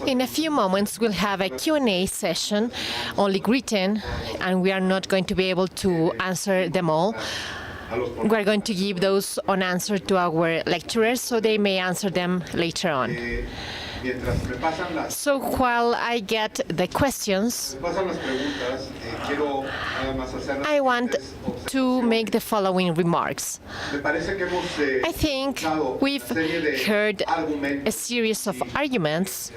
In a few moments, we'll have a Q&A session, only written, and we are not going to be able to answer them all. We're going to give those unanswered to our lecturers so they may answer them later on. So while I get the questions, I want to make the following remarks. I think we've heard a series of arguments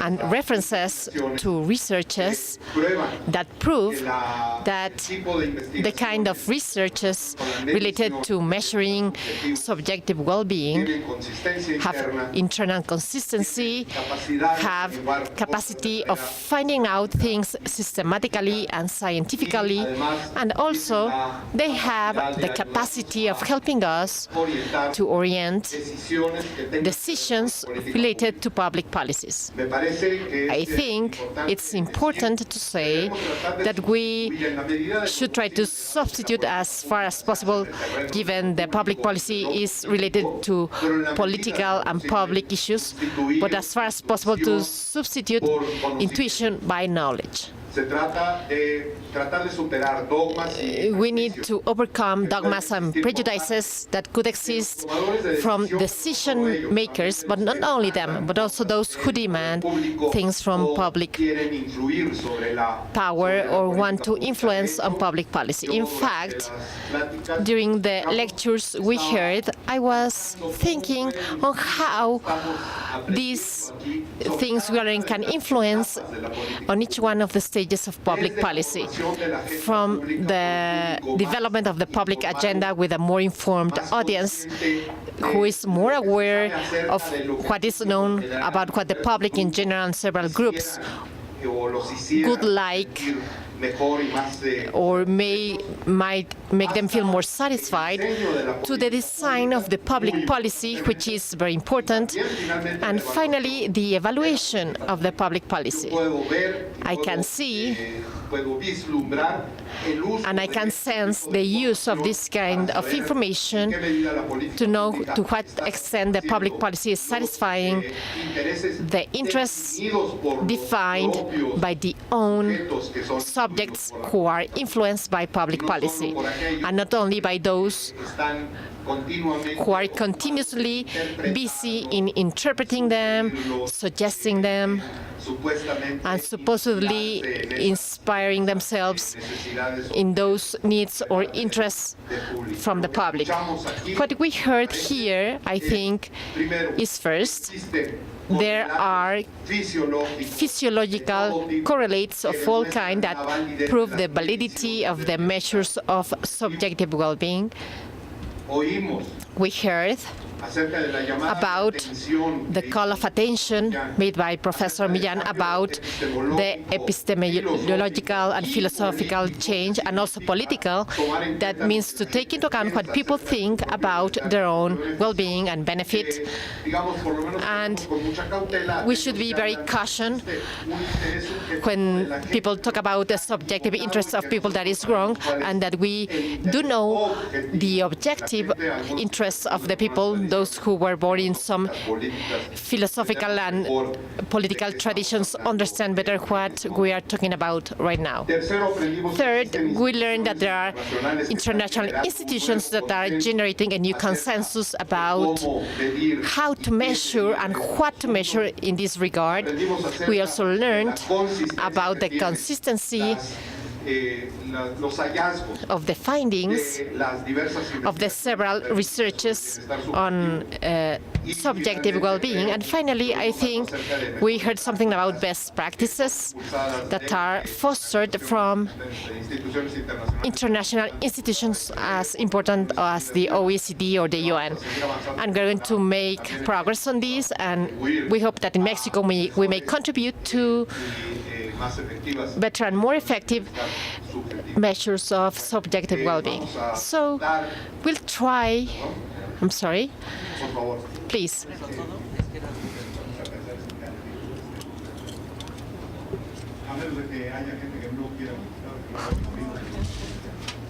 and references to researches that prove that the kind of researches related to measuring subjective well-being have internal consistency, have capacity of finding out things systematically and scientifically, and also they have the capacity of helping us to orient decisions related to public policies. I think it's important to say that we should try to substitute as far as possible, given the public policy is related to political and public issues, but as far as possible to substitute intuition by knowledge. We need to overcome dogmas and prejudices that could exist from decision makers, but not only them, but also those who demand things from public power or want to influence on public policy. In fact, during the lectures we heard, I was thinking on how these things we learn can influence on each one of the stages of public policy, from the development of the public agenda with a more informed audience who is more aware of what is known about what the public in general and several groups would like or might make them feel more satisfied, to the design of the public policy, which is very important, and finally the evaluation of the public policy. I can see and I can sense the use of this kind of information to know to what extent the public policy is satisfying the interests defined by the own subjects who are influenced by public policy, and not only by those who are continuously busy in interpreting them, suggesting them, and supposedly inspiring themselves in those needs or interests from the public. What we heard here, I think, is first, there are physiological correlates of all kinds that prove the validity of the measures of subjective well-being. We heard about the call of attention made by Professor Millán about the epistemological and philosophical change, and also political, that means to take into account what people think about their own well-being and benefit. And we should be very cautious when people talk about the subjective interests of people that is wrong, and that we do know the objective interests of the people, those who were born in some philosophical and political traditions understand better what we are talking about right now. Third, we learned that there are international institutions that are generating a new consensus about how to measure and what to measure in this regard. We also learned about the consistency of the findings of the several researches on subjective well-being. And finally, I think we heard something about best practices that are fostered from international institutions as important as the OECD or the UN. And we're going to make progress on this, and we hope that in Mexico we may contribute to better and more effective measures of subjective well-being. So we'll try. I'm sorry. Please.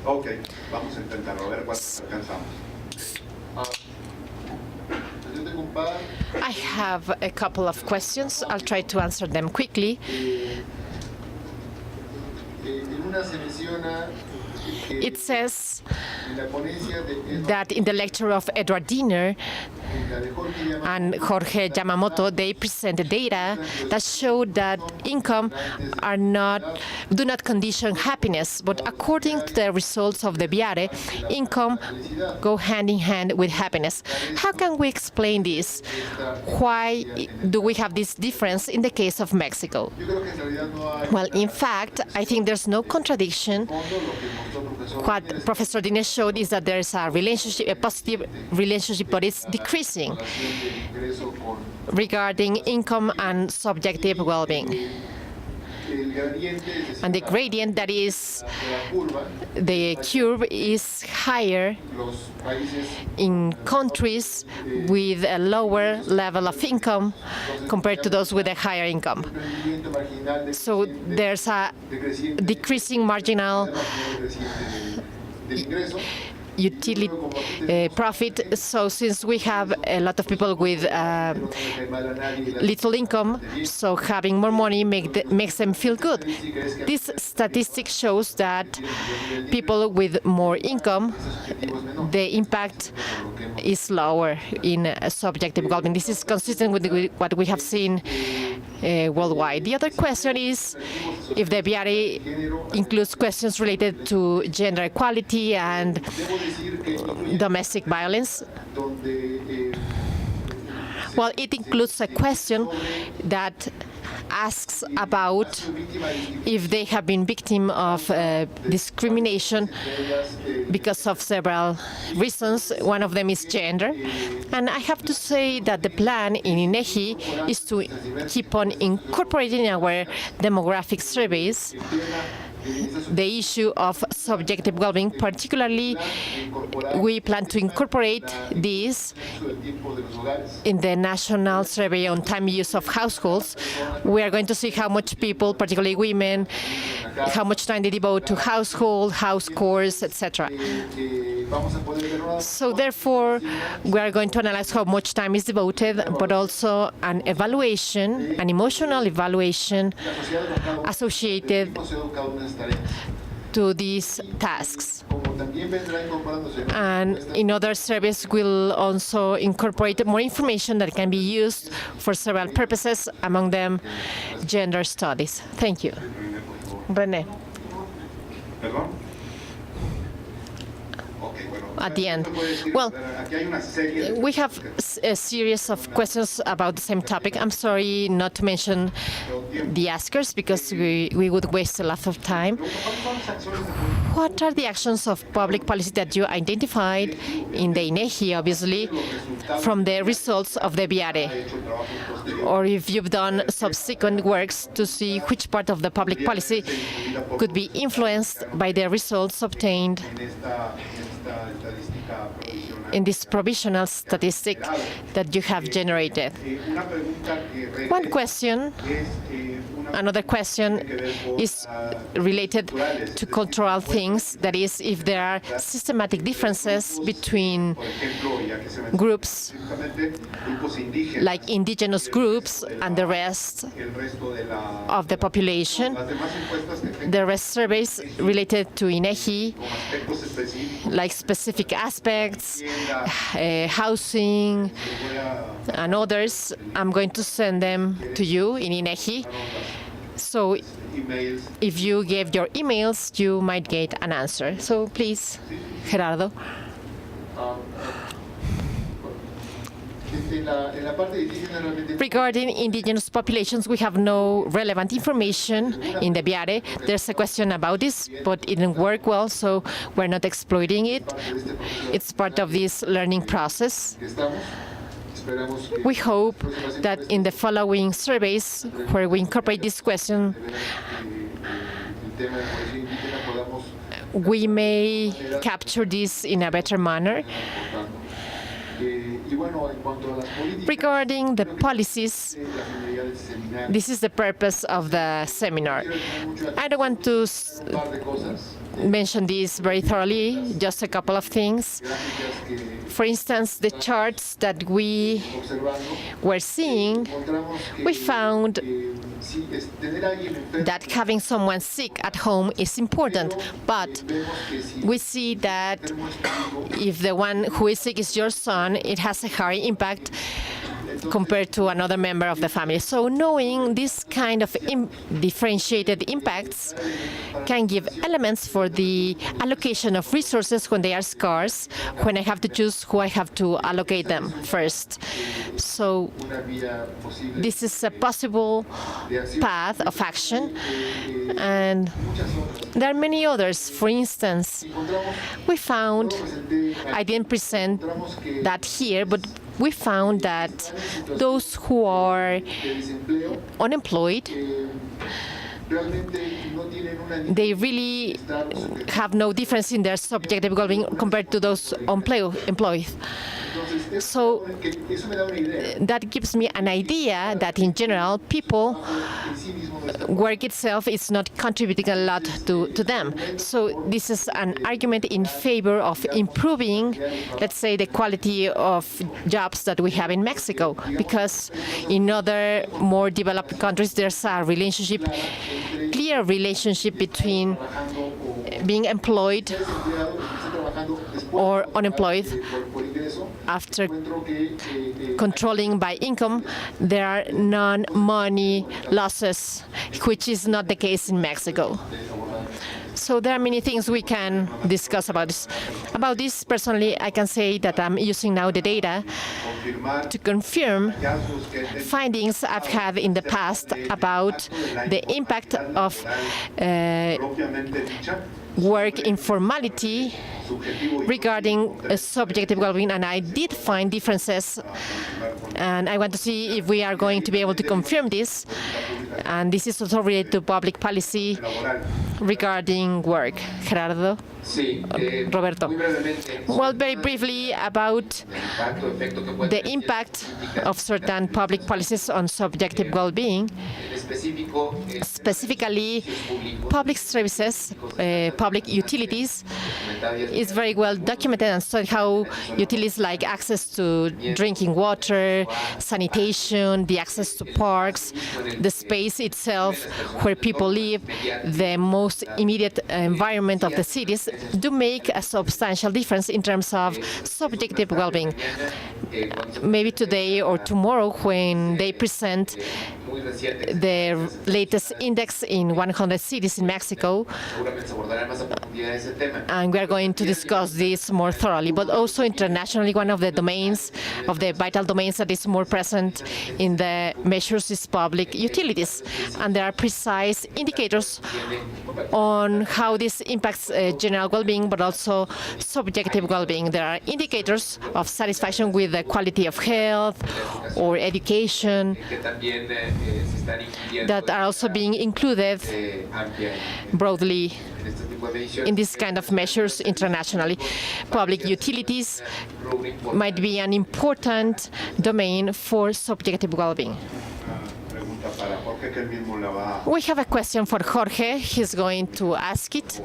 Okay, vamos a intentarlo, a ver cuánto alcanzamos. Yo tengo un par. I have a couple of questions. I'll try to answer them quickly. En una se menciona It says en la ponencia de that in the lecture of Edward Diener la de Jorge Yamamoto, and Jorge Yamamoto, they presented data that showed that income do not condition happiness, but according to the results of the BIARE, income go hand in hand with happiness. How can we explain this? Why do we have this difference in the case of Mexico? yo creo que en realidad no hay Well, in fact, I think there's no contradiction. fondo. Lo que mostró profesor What Professor Dines showed is that there's a relationship, a positive relationship, but it's decreasing relación del ingreso con regarding income and subjective well-being. el gradiente, es decir, And the gradient, that is, la curva, the curve is higher los países in countries with a lower level of income compared to those with a higher income. rendimiento marginal So there's a decreciente decreasing marginal decreciente del ingreso. utility profit. So since we have a lot of people with little income, so having more money makes them feel good. This statistic shows that people with more income, the impact is lower in subjective well-being. This is consistent with what we have seen worldwide. The other question is if the BIARE includes questions related to gender equality and domestic violence. Well, it includes a question that asks about if they have been victim of discrimination because of several reasons. One of them is gender. And I have to say that the plan in INEGI is to keep on incorporating our demographic surveys the issue of subjective well-being. Particularly, we plan to incorporate this in the national survey on time use of households. We are going to see how much people, particularly women, how much time they devote to household, house chores, etc. So therefore, we are going to analyze how much time is devoted, but also an evaluation, an emotional evaluation associated to these tasks. And in other surveys, we'll also incorporate more information that can be used for several purposes, among them gender studies. Thank you. René, ¿Perdón? Ok, bueno. at the end. Puede decir, Well, aquí hay una serie de we have a series of questions about the same topic. I'm sorry not to mention the askers because we would waste a lot of time. What are the actions of public policy that you identified in the INEGI, obviously, from the results of the BIARE? Or if you've done subsequent works to see which part of the public policy could be influenced by the results obtained en esta estadística provisional. in this provisional statistic that you have generated. Una pregunta que One question, es una another question is related to cultural things, that is, if there are systematic differences between por ejemplo, ya que se menciona groups específicamente, grupos indígenas, like indigenous groups and the rest el resto de la of the population. las demás encuestas que tengan The rest surveys related to INEGI, como aspectos específicos. like specific aspects, housing, Voy a and others, I'm going to send them to you in INEGI. So emails. if you gave your emails, you might get an answer. So please, Gerardo. En la parte indígena realmente Regarding indigenous populations, we have no relevant information in the BIARE. There's a question about this, but it didn't work well, so we're not exploiting it. It's part of this learning process. que estamos, esperamos que We hope that in the following surveys, where we incorporate this question, el tema de población indígena podamos we may capture this in a better manner. y bueno, en cuanto a las políticas, Regarding the policies, la finalidad This is the purpose of the seminar. I don't want to mention this very thoroughly, just a couple of things. For instance, the charts that we were seeing, we found that having someone sick at home is important, but we see that if the one who is sick is your son, it has a higher impact compared to another member of the family. So knowing this kind of differentiated impacts can give elements for the allocation of resources when they are scarce, when I have to choose who I have to allocate them first. So this is a possible path of action, and there are many others. For instance, we found, I didn't present that here, but we found that those who are unemployed, they really have no difference in their subjective well-being compared to those employed. So that gives me an idea that in general, people, work itself is not contributing a lot to them. So this is an argument in favor of improving, let's say, the quality of jobs that we have in Mexico, because in other more developed countries, there's a relationship, clear relationship between being employed or unemployed. After controlling by income, there are non-money losses, which is not the case in Mexico. So there are many things we can discuss about this. About this, personally, I can say that I'm using now the data to confirm findings I've had in the past about the impact of work informality regarding subjective well-being, and I did find differences, and I want to see if we are going to be able to confirm this. And this is also related to public policy regarding work. Gerardo? Roberto. Well, very briefly about the impact of certain public policies on subjective well-being. Specifically, public services, public utilities, is very well documented and studied how utilities like access to drinking water, sanitation, the access to parks, the space itself where people live, the most immediate environment of the cities, do make a substantial difference in terms of subjective well-being. Maybe today or tomorrow, when they present the latest index in 100 cities in Mexico, and we are going to discuss this more thoroughly. But also internationally, one of the domains, of the vital domains that is more present in the measures is public utilities. And there are precise indicators on how this impacts general well-being, but also subjective well-being. There are indicators of satisfaction with the quality of health or education that are also being included broadly in this kind of measures internationally. Public utilities might be an important domain for subjective well-being. We have a question for Jorge. He's going to ask it.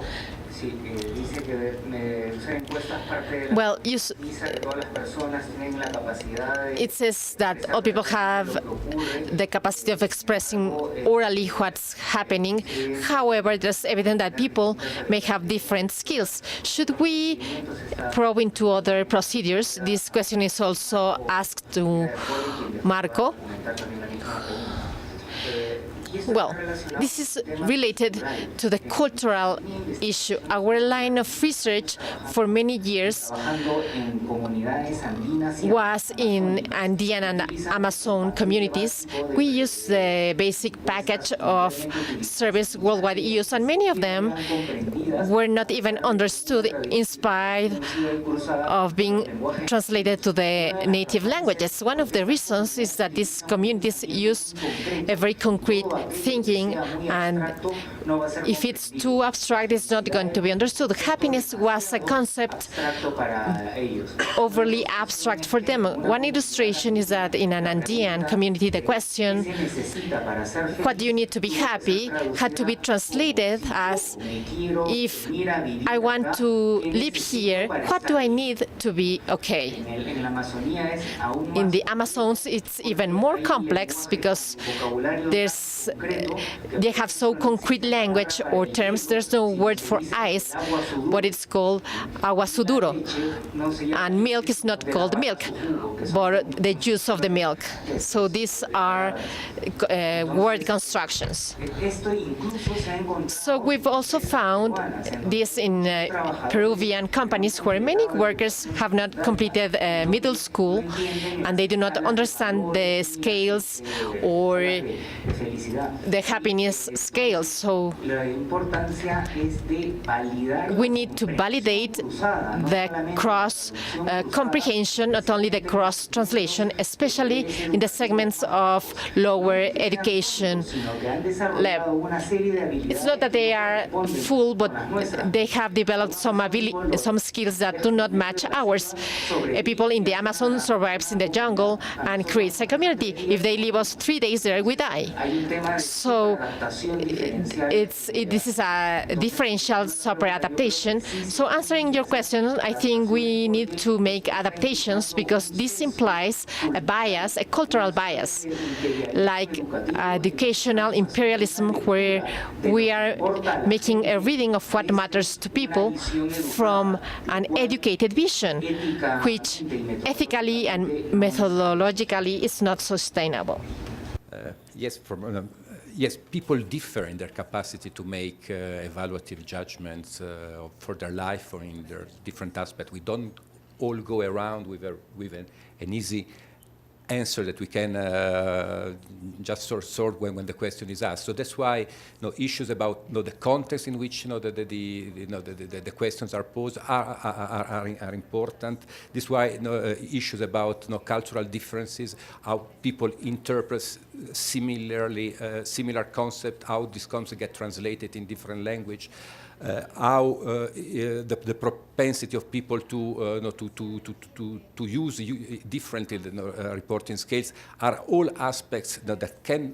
Well, it says that all people have the capacity of expressing orally what's happening. However, there's evidence that people may have different skills. Should we probe into other procedures? This question is also asked to Marco. Well, this is related to the cultural issue. Our line of research for many years was in Andean and Amazon communities. We use the basic package of service worldwide use, and many of them were not even understood in spite of being translated to the native languages. One of the reasons is that these communities use a very concrete thinking, and if it's too abstract, it's not going to be understood. Happiness was a concept overly abstract for them. One illustration is that in an Andean community, the question, what do you need to be happy, had to be translated as, if I want to live here, what do I need to be okay? In the Amazons, it's even more complex because they have so concrete language or terms. There's no word for ice, but it's called agua suduro. And milk is not called milk, but the juice of the milk. So these are word constructions. So we've also found this in Peruvian companies where many workers have not completed middle school and they do not understand the scales or the happiness scales. So we need to validate the cross comprehension, not only the cross translation, especially in the segments of lower education level. It's not that they are full, but they have developed some skills that do not match ours. People in the Amazon survives in the jungle and creates a community. If they leave us 3 days there, we die. So this is a differential super adaptation. So answering your question, I think we need to make adaptations because this implies a bias, a cultural bias, like educational imperialism, where we are making a reading of what matters to people from an educated vision, which ethically and methodologically is not sustainable. Yes, people differ in their capacity to make evaluative judgments for their life or in their different aspects. We don't all go around with an easy answer that we can just sort when the question is asked. So that's why issues about the context in which the questions are posed are important. This is why issues about cultural differences, how people interpret similar concept, how these concepts get translated in different language. How the propensity of people to use differently reporting scales are all aspects that can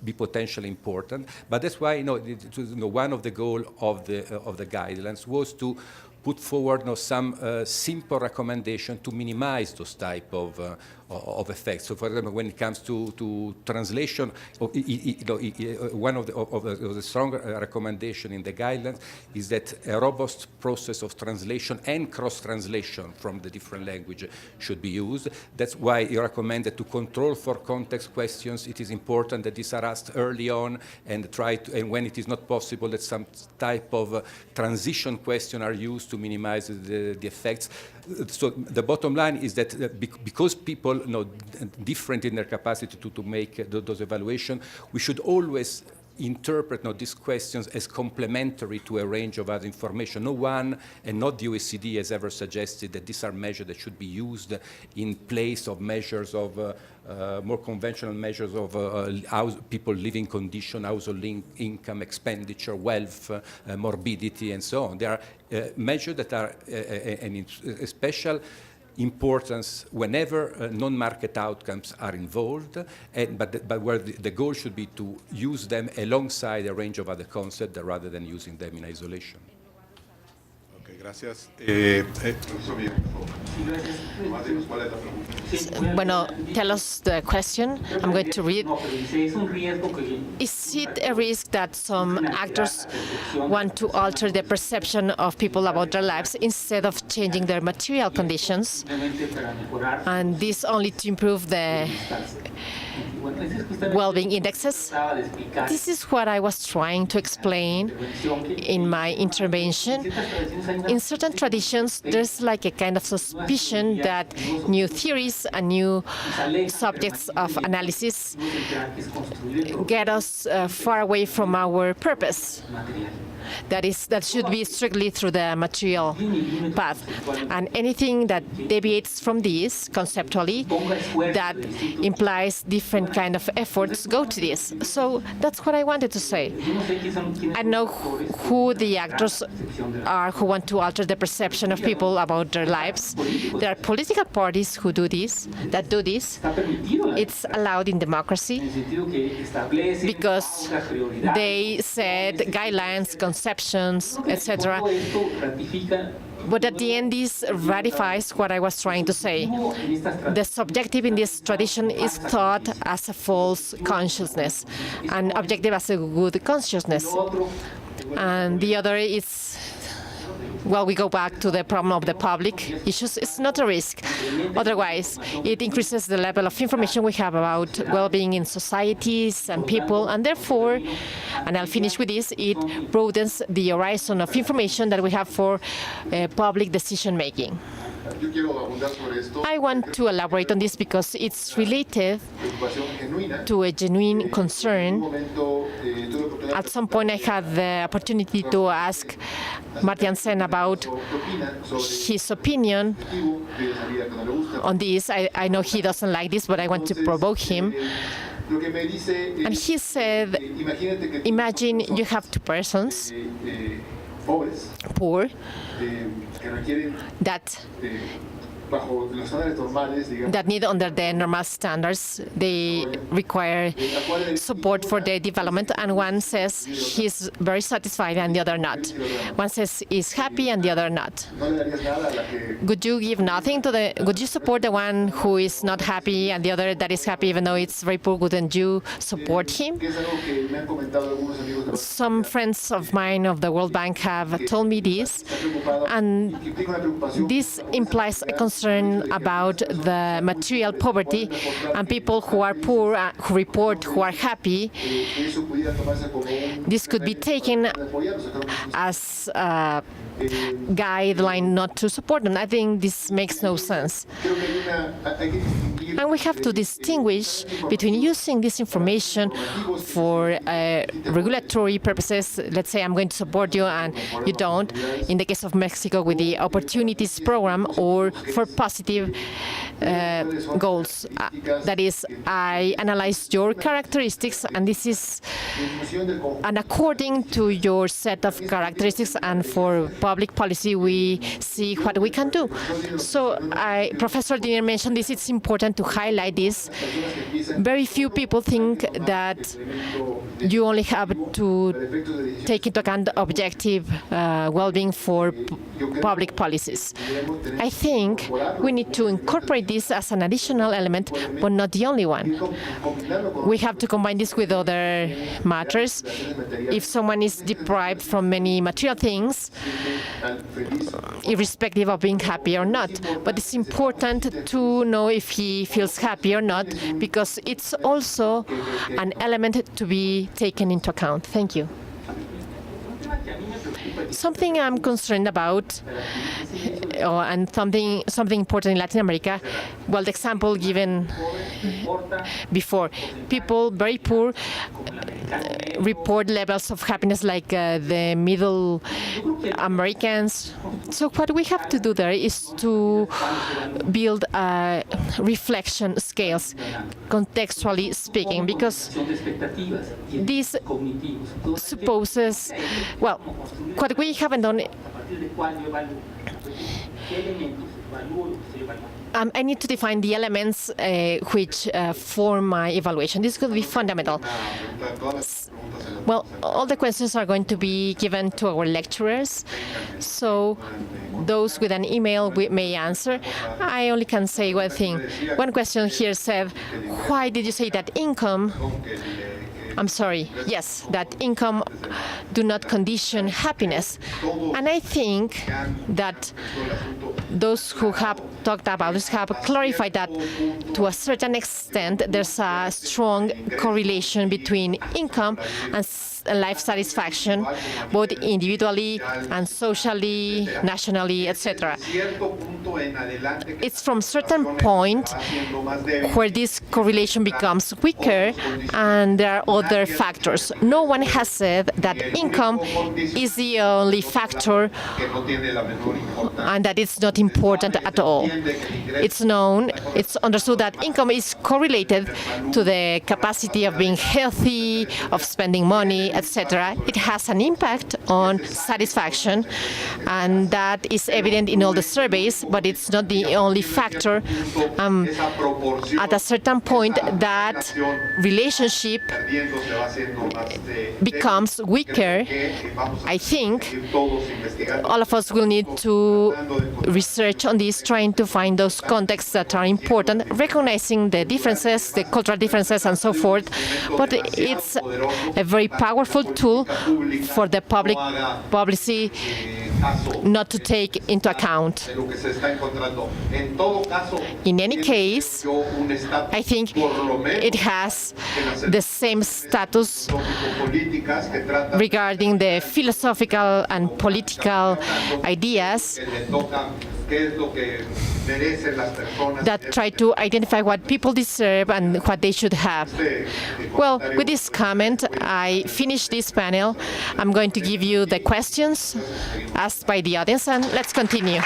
be potentially important. But that's why one of the goals of the guidelines was to put forward some simple recommendation to minimize those type of effects. So, for example, when it comes to translation, one of the strong recommendation in the guidelines is that a robust process of translation and cross-translation from the different language should be used. That's why you recommend that to control for context questions, it is important that these are asked early on and and when it is not possible, that some type of transition question are used to minimize the effects. So the bottom line is that because people different in their capacity to make those evaluations, we should always interpret these questions as complementary to a range of other information. No one, and not the OECD, has ever suggested that these are measures that should be used in place of measures of more conventional measures of people living condition, household income, expenditure, wealth, morbidity, and so on. There are measures that are an special importance whenever non-market outcomes are involved, but where the goal should be to use them alongside a range of other concepts rather than using them in isolation. Okay, gracias. Bueno, tell us the question. I'm going to read. Is it a risk that some actors want to alter the perception of people about their lives instead of changing their material conditions, and this only to improve the well-being indexes? This is what I was trying to explain in my intervention. In certain traditions, there's like a kind of suspicion that new theories and new subjects of analysis get us far away from our purpose. that should be strictly through the material path. And anything that deviates from this conceptually, that implies different kind of efforts, go to this. So that's what I wanted to say. I know who the actors are who want to alter the perception of people about their lives. There are political parties who do this, that do this. It's allowed in democracy because they set guidelines, conceptions, etc. But at the end, this ratifies what I was trying to say. The subjective in this tradition is thought as a false consciousness, and objective as a good consciousness. And the other is, well, we go back to the problem of the public issues. It's not a risk. Otherwise, it increases the level of information we have about well-being in societies and people, and therefore, and I'll finish with this, it broadens the horizon of information that we have for public decision-making. I want to elaborate on this because it's related to a genuine concern. At some point, I had the opportunity to ask Martin Sen about his opinion on this. I know he doesn't like this, but I want to provoke him. And he said, imagine you have two persons, poor, that need, under the normal standards, they require support for their development, and one says he's very satisfied and the other not. One says he's happy and the other not. Would you give nothing to would you support the one who is not happy and the other that is happy even though it's very poor? Wouldn't you support him? Some friends of mine of the World Bank have told me this, and this implies a concern about the material poverty, and people who are poor, who report who are happy. This could be taken as a guideline not to support them. I think this makes no sense. And we have to distinguish between using this information for regulatory purposes. Let's say I'm going to support you and you don't, in the case of Mexico with the Opportunities Program, or for positive goals. That is, I analyze your characteristics, and this is, and according to your set of characteristics and for public policy, we see what we can do. So Professor Diner mentioned this. It's important to highlight this. Very few people think that you only have to take into account objective well-being for public policies. I think we need to incorporate this as an additional element, but not the only one. We have to combine this with other matters. If someone is deprived from many material things, irrespective of being happy or not, but it's important to know if he feels happy or not, because it's also an element to be taken into account. Thank you. Something I'm concerned about, and something important in Latin America, well, the example given before, people very poor report levels of happiness like the Middle Americans. So what we have to do there is to build reflection scales, contextually speaking, because this supposes, well, what we haven't done, I need to define the elements which form my evaluation. This could be fundamental. Well, all the questions are going to be given to our lecturers, so those with an email may answer. I only can say one thing. One question here said, why did you say that income, I'm sorry, yes, that income do not condition happiness? And I think that those who have talked about this have clarified that to a certain extent there's a strong correlation between income and life satisfaction, both individually and socially, nationally, etc. It's from a certain point where this correlation becomes weaker, and there are other factors. No one has said that income is the only factor and that it's not important at all. It's known, it's understood that income is correlated to the capacity of being healthy, of spending money, etc. It has an impact on satisfaction, and that is evident in all the surveys, but it's not the only factor. At a certain point, that relationship becomes weaker. I think all of us will need to research on this, trying to find those contexts that are important, recognizing the differences, the cultural differences, and so forth. But it's a very powerful tool for the public policy not to take into account. In any case, I think it has the same status regarding the philosophical and political ideas that try to identify what people deserve and what they should have. Well, with this comment, I finish this panel. I'm going to give you the questions asked by the audience, and let's continue.